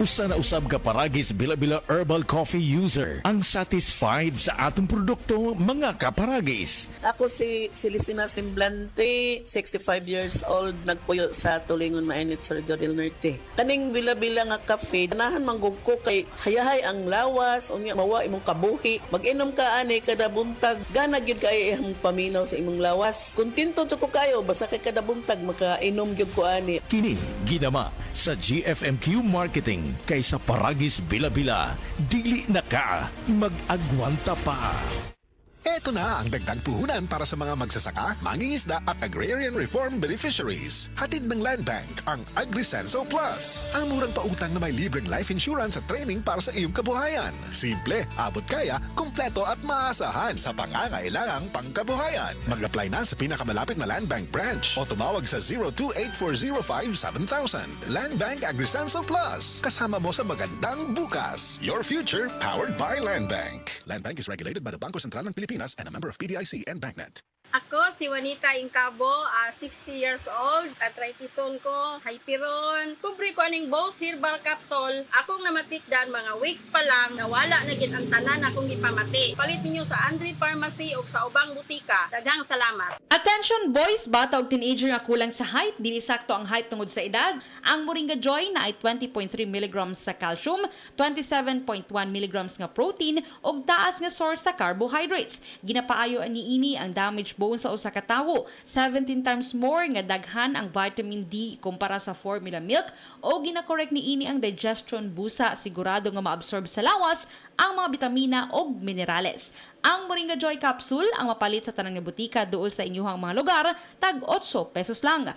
Usa na usab ka paragis bila-bila herbal coffee user ang satisfied sa atong produkto mga kaparagis. Ako si Celisina Semblante, 65 years old, nagpuyo sa Tulingon Mainit, Surigao del Norte. Kaning bila-bila nga kafe, ganahan manggug ko kay hayahay ang lawas, unya mawa imong kabuhi. Mag-inom ka ani kada buntag, gana gyud kay imong paminaw sa imong lawas. Kontento jud ko kayo basta kay kada buntag makainom gyud ko ani. Kini ginama sa GFMQ Marketing kaysa paragis bila-bila, dili na ka mag-agwanta pa. Ito na ang dagdag puhunan para sa mga magsasaka, mangingisda at agrarian reform beneficiaries. Hatid ng Land Bank ang AgriSenso Plus. Ang murang pautang na may libreng life insurance at training para sa iyong kabuhayan. Simple, abot kaya, kumpleto at maasahan sa pangangailangang pangkabuhayan. Mag-apply na sa pinakamalapit na Land Bank branch o tumawag sa 0284057000. Land Bank AgriSenso Plus. Kasama mo sa magandang bukas. Your future powered by Land Bank. Land Bank is regulated by the Bangko Sentral ng Pilipinas and a member of PDIC and BancNet. Ako si Juanita Incabo, 60 years old, arthritis-on ko, hyperon. Kubre ko aning Bose Herbal Capsule. Akong namatikdan mga weeks pa lang, nawala na gid ang tanan akong ipamati. Palit ninyo sa Andre Pharmacy o sa ubang butika. Daghang salamat. Attention boys, bata o teenager nga kulang sa height, dili sakto ang height tungod sa edad. Ang Moringa Joy na ay 20.3 mg sa calcium, 27.1 mg nga protein ug taas nga source sa carbohydrates. Ginapaayo ani ini ang damaged bone sa usa ka tawo, 17 times more nga daghan ang vitamin D kumpara sa formula milk o ginakorek ni ini ang digestion busa, sigurado nga maabsorb sa lawas ang mga bitamina ug minerales. Ang Moringa Joy Capsule ang mapalit sa tanang nga butika duol sa inyuhang mga lugar, tag 8 pesos lang.